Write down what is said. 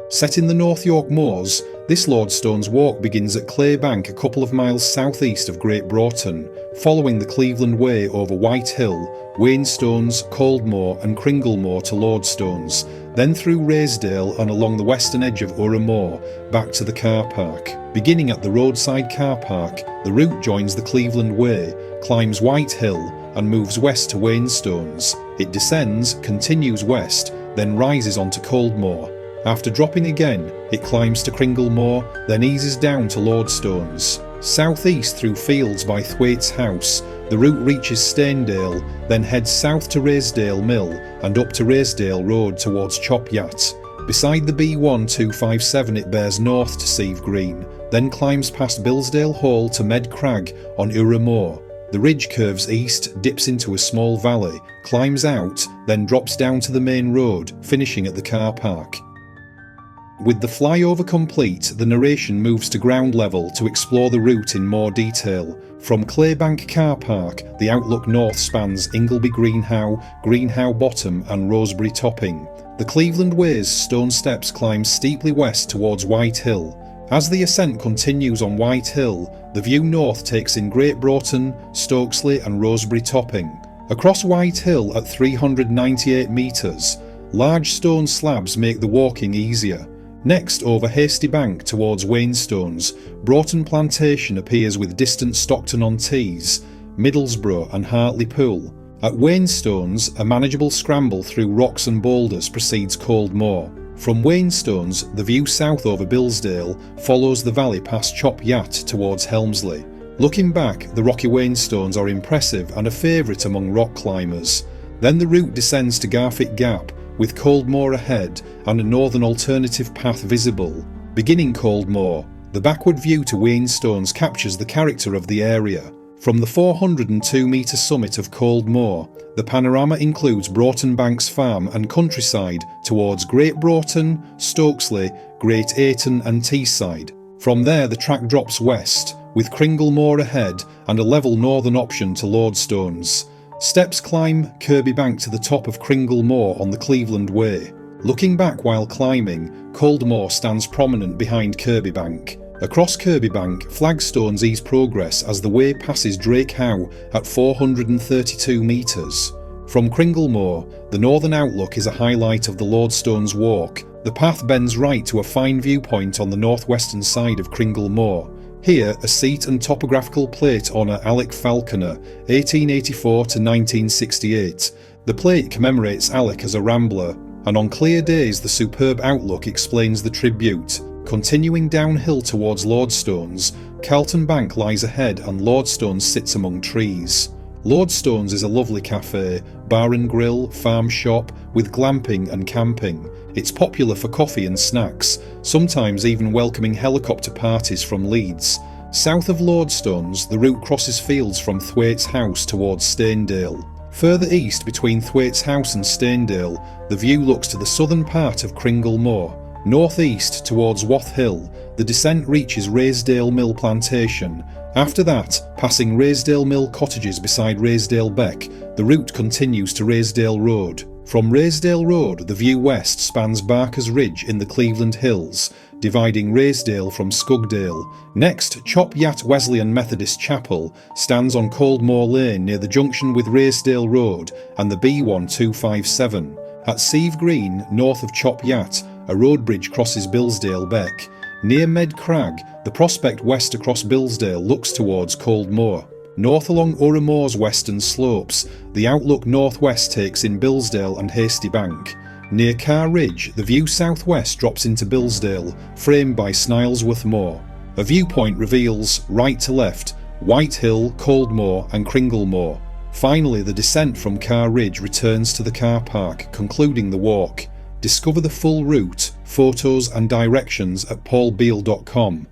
Set in the North York moors, this Lordstones walk begins at Clay Bank a couple of miles southeast of Great Broughton, following the Cleveland Way over White Hill, Wainstones, Moor and Cringle Moor to Lordstones, then through Raisdale and along the western edge of Moor, back to the car park. Beginning at the roadside car park, the route joins the Cleveland Way, climbs White Hill and moves west to Wainstones. It descends, continues west, then rises onto Moor. After dropping again, it climbs to Cringle Moor, then eases down to Lordstones. Southeast through fields by Thwaites House, the route reaches Staindale, then heads south to Raisdale Mill and up to Raisdale Road towards Chop Yat. Beside the B1257 it bears north to Sieve Green, then climbs past Bilsdale Hall to Med Crag on Moor. The ridge curves east, dips into a small valley, climbs out, then drops down to the main road, finishing at the car park. With the flyover complete, the narration moves to ground level to explore the route in more detail. From Claybank Car Park, the outlook north spans Ingleby Greenhow, Greenhow Bottom and Roseberry Topping. The Cleveland Way's stone steps climb steeply west towards White Hill. As the ascent continues on White Hill, the view north takes in Great Broughton, Stokesley and Roseberry Topping. Across White Hill at 398 metres, large stone slabs make the walking easier. Next, over Hasty Bank towards Wainstones, Broughton Plantation appears with distant Stockton-on-Tees, Middlesbrough and Hartlepool. At Wainstones, a manageable scramble through rocks and boulders precedes Moor. From Wainstones, the view south over Bilsdale follows the valley past Chop Yat towards Helmsley. Looking back, the rocky Wainstones are impressive and a favourite among rock climbers. Then the route descends to Garfitt Gap, with Moor ahead and a northern alternative path visible. Beginning Moor, the backward view to Wainstones captures the character of the area. From the 402-metre summit of Moor, the panorama includes Broughton Banks Farm and countryside towards Great Broughton, Stokesley, Great Ayton and Teesside. From there the track drops west, with Cringle Moor ahead and a level northern option to Lordstones. Steps climb Kirby Bank to the top of Cringle Moor on the Cleveland Way. Looking back while climbing, Moor stands prominent behind Kirby Bank. Across Kirby Bank, flagstones ease progress as the way passes Drake Howe at 432 metres. From Cringle Moor, the northern outlook is a highlight of the Lordstones walk. The path bends right to a fine viewpoint on the northwestern side of Cringle Moor. Here, a seat and topographical plate honour Alec Falconer, 1884 to 1968. The plate commemorates Alec as a rambler, and on clear days the superb outlook explains the tribute. Continuing downhill towards Lordstones, Carlton Bank lies ahead and Lordstones sits among trees. Lordstones is a lovely café, bar and grill, farm shop, with glamping and camping. It's popular for coffee and snacks, sometimes even welcoming helicopter parties from Leeds. South of Lordstones, the route crosses fields from Thwaites House towards Staindale. Further east between Thwaites House and Staindale, the view looks to the southern part of Cringle Moor. Northeast towards Wath Hill, the descent reaches Raisdale Mill Plantation. After that, passing Raisdale Mill Cottages beside Raisdale Beck, the route continues to Raisdale Road. From Raisdale Road, the view west spans Barker's Ridge in the Cleveland Hills, dividing Raisdale from Skugdale. Next, Chop Yat Wesleyan Methodist Chapel stands on Moor Lane near the junction with Raisdale Road and the B1257. At Sieve Green, north of Chop Yat, a road bridge crosses Bilsdale Beck. Near Med Crag, the prospect west across Bilsdale looks towards Moor. North along Moor's western slopes, the outlook northwest takes in Bilsdale and Hasty Bank. Near Carr Ridge, the view southwest drops into Bilsdale, framed by Snilesworth Moor. A viewpoint reveals, right to left, White Hill, Moor and Cringle Moor. Finally, the descent from Carr Ridge returns to the car park, concluding the walk. Discover the full route, photos and directions at paulbeal.com.